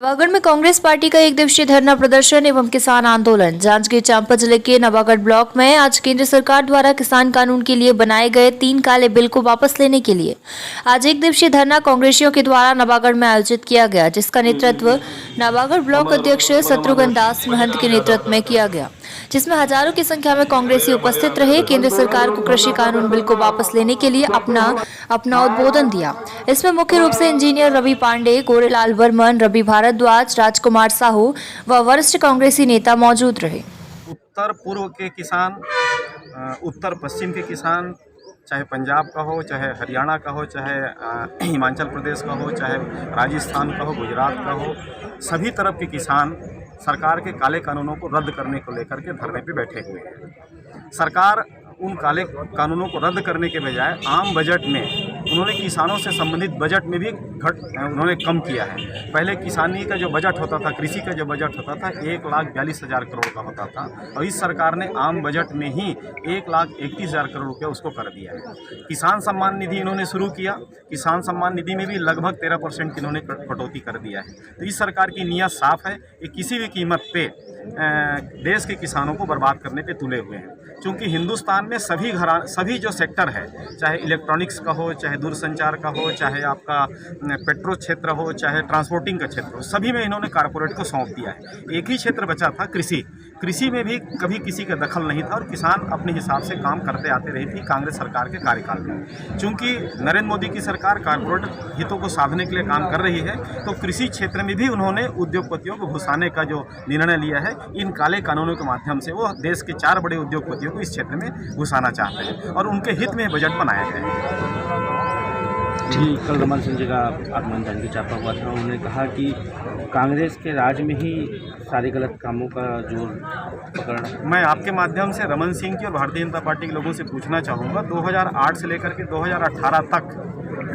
नवागढ़ में कांग्रेस पार्टी का एक दिवसीय धरना प्रदर्शन एवं किसान आंदोलन। जांजगीर चांपा जिले के नवागढ़ ब्लॉक में आज केंद्र सरकार द्वारा किसान कानून के लिए बनाए गए 3 काले बिल को वापस लेने के लिए आज एक दिवसीय धरना कांग्रेसियों के द्वारा नवागढ़ में आयोजित किया गया, जिसका नेतृत्व नवागढ़ ब्लॉक अध्यक्ष शत्रुघ्न दास महंत के नेतृत्व में किया गया, जिसमें हजारों की संख्या में कांग्रेसी उपस्थित रहे। केंद्र सरकार को कृषि कानून बिल को वापस लेने के लिए अपना उद्बोधन दिया। इसमें मुख्य रूप से इंजीनियर रवि पांडे, गोरेलाल वर्मन, रवि भारद्वाज, राजकुमार साहू व वरिष्ठ कांग्रेसी नेता मौजूद रहे। उत्तर पूर्व के किसान, उत्तर पश्चिम के किसान, चाहे पंजाब का हो, चाहे हरियाणा का हो, चाहे हिमाचल प्रदेश का हो, चाहे राजस्थान का हो, गुजरात का हो, सभी तरफ के किसान सरकार के काले कानूनों को रद्द करने को लेकर के धरने पे बैठे हुए हैं। सरकार उन काले कानूनों को रद्द करने के बजाय आम बजट में उन्होंने किसानों से संबंधित बजट में भी उन्होंने कम किया है। पहले किसानी का जो बजट होता था, कृषि का जो बजट होता था 1,42,000 करोड़ का होता था, और इस सरकार ने आम बजट में ही 1,31,000 करोड़ रुपया उसको कर दिया है। किसान सम्मान निधि इन्होंने शुरू किया, किसान सम्मान निधि में भी लगभग 13% की इन्होंने कटौती कर दिया है। तो इस सरकार की नीयत साफ है, ये किसी भी कीमत पे देश के किसानों को बर्बाद करने पे तुले हुए हैं। क्योंकि हिंदुस्तान में सभी जो सेक्टर है, चाहे इलेक्ट्रॉनिक्स का हो, चाहे दूरसंचार का हो, चाहे आपका पेट्रो क्षेत्र हो, चाहे ट्रांसपोर्टिंग का क्षेत्र हो, सभी में इन्होंने कारपोरेट को सौंप दिया है। एक ही क्षेत्र बचा था कृषि में भी कभी किसी का दखल नहीं था, और किसान अपने हिसाब से काम करते आते रही थी कांग्रेस सरकार के कार्यकाल में। चूंकि नरेंद्र मोदी की सरकार कारपोरेट हितों को साधने के लिए काम कर रही है, तो कृषि क्षेत्र में भी उन्होंने उद्योगपतियों को घुसाने का जो निर्णय लिया है, इन काले कानूनों के माध्यम से वो देश के 4 बड़े उद्योगपतियों को इस क्षेत्र में घुसाना चाहते हैं, और उनके हित में बजट बनाया गया है। जी, कल रमन सिंह जी का आगमन जांजगीर चांपा हुआ था। उन्होंने कहा कि कांग्रेस के राज में ही सारे गलत कामों का जोर पकड़। मैं आपके माध्यम से रमन सिंह की और भारतीय जनता पार्टी के लोगों से पूछना चाहूँगा, 2008 से लेकर के 2018 तक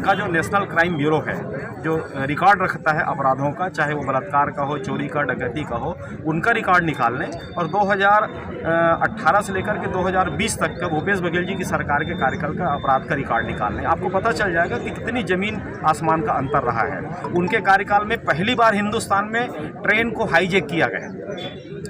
का जो नेशनल क्राइम ब्यूरो है, जो रिकॉर्ड रखता है अपराधों का, चाहे वो बलात्कार का हो, चोरी का, डकैती का हो, उनका रिकॉर्ड निकाल लें, और 2018 से लेकर के 2020 तक का भूपेश बघेल जी की सरकार के कार्यकाल का अपराध का रिकॉर्ड निकाल लें। आपको पता चल जाएगा कि कितनी ज़मीन आसमान का अंतर रहा है। उनके कार्यकाल में पहली बार हिंदुस्तान में ट्रेन को हाईजैक किया गया।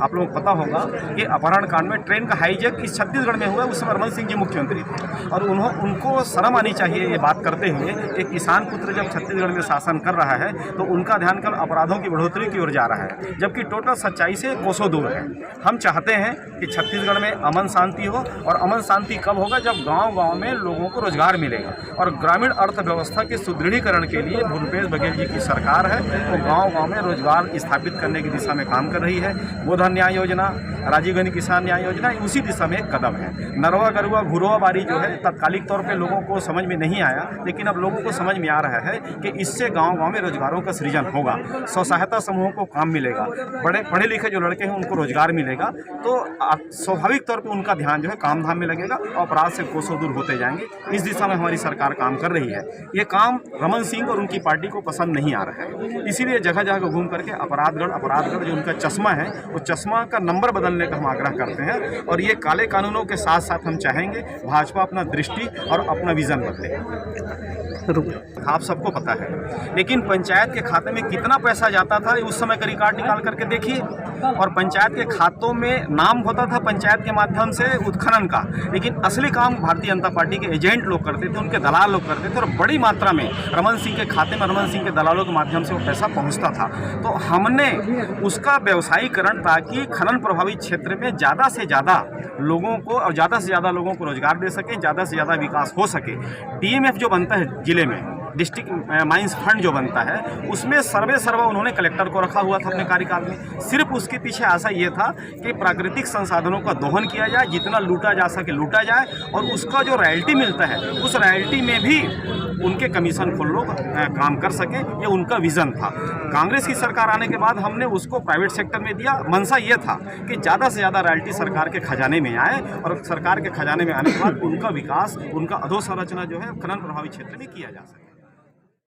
आप लोगों को पता होगा कि अपहरण कांड में ट्रेन का हाईजैक इस छत्तीसगढ़ में हुआ। उस समय रमन सिंह जी मुख्यमंत्री थे, और उनको शर्म आनी चाहिए ये बात करते हुए कि किसान पुत्र जब छत्तीसगढ़ में शासन कर रहा है तो उनका ध्यान कल अपराधों की बढ़ोतरी की ओर जा रहा है, जबकि टोटल सच्चाई से कोसों दूर है। हम चाहते हैं कि छत्तीसगढ़ में अमन शांति हो, और अमन शांति कब होगा? जब गाँव-गाँव में लोगों को रोजगार मिलेगा। और ग्रामीण अर्थव्यवस्था के सुदृढ़ीकरण के लिए भूपेश बघेल जी की सरकार है, वो गाँव-गाँव में रोजगार स्थापित करने की दिशा में काम कर रही है। गोधन न्याय योजना, राजीव गांधी किसान न्याय योजना उसी दिशा में एक कदम है। नरवा गरुआ घुरवा बारी जो है, तात्कालिक तौर पे लोगों को समझ में नहीं आया, लेकिन अब लोगों को समझ में आ रहा है कि इससे गांव-गांव में रोजगारों का सृजन होगा, स्व सहायता समूहों को काम मिलेगा, बड़े पढ़े लिखे जो लड़के हैं उनको रोजगार मिलेगा, तो स्वाभाविक तौर पर उनका ध्यान जो है काम धाम में लगेगा, और अपराध से कोसों दूर होते जाएंगे। इस दिशा में हमारी सरकार काम कर रही है। ये काम रमन सिंह और उनकी पार्टी को पसंद नहीं आ रहा है, इसीलिए जगह जगह घूम करके अपराधगढ़ जो उनका चश्मा है, वो चश्मा का नंबर बदलने का हम आग्रह करते हैं। और ये काले कानूनों के साथ साथ हम चाहेंगे भाजपा अपना दृष्टि और अपना विजन बदले। आप सबको पता है, लेकिन पंचायत के खाते में कितना पैसा जाता था उस समय का रिकॉर्ड निकाल करके देखिए। और पंचायत के खातों में नाम होता था पंचायत के माध्यम से उत्खनन का, लेकिन असली काम भारतीय जनता पार्टी के एजेंट लोग करते थे, उनके दलाल लोग करते थे, और बड़ी मात्रा में रमन सिंह के खाते में रमन सिंह के दलालों के माध्यम से वो पैसा पहुंचता था। तो हमने उसका व्यवसायीकरण, ताकि खनन प्रभावित क्षेत्र में ज़्यादा से ज़्यादा लोगों को और ज़्यादा से ज़्यादा लोगों को रोजगार दे सकें, ज़्यादा से ज़्यादा विकास हो सके। डीएमएफ जो बनता है जिले में, डिस्ट्रिक्ट माइंस फंड जो बनता है, उसमें सर्वा उन्होंने कलेक्टर को रखा हुआ था अपने कार्यकाल में। सिर्फ उसके पीछे आशा ये था कि प्राकृतिक संसाधनों का दोहन किया जाए, जितना लूटा जा सके लूटा जाए, और उसका जो रॉयल्टी मिलता है उस रॉयल्टी में भी उनके कमीशन खुल लोग काम कर सके, ये उनका विज़न था। कांग्रेस की सरकार आने के बाद हमने उसको प्राइवेट सेक्टर में दिया। मंशा ये था कि ज़्यादा से ज़्यादा रॉयल्टी सरकार के खजाने में आए, और सरकार के खजाने में आने के बाद उनका विकास, उनका अधोसंरचना जो है खनन प्रभावित क्षेत्र में किया जा सके।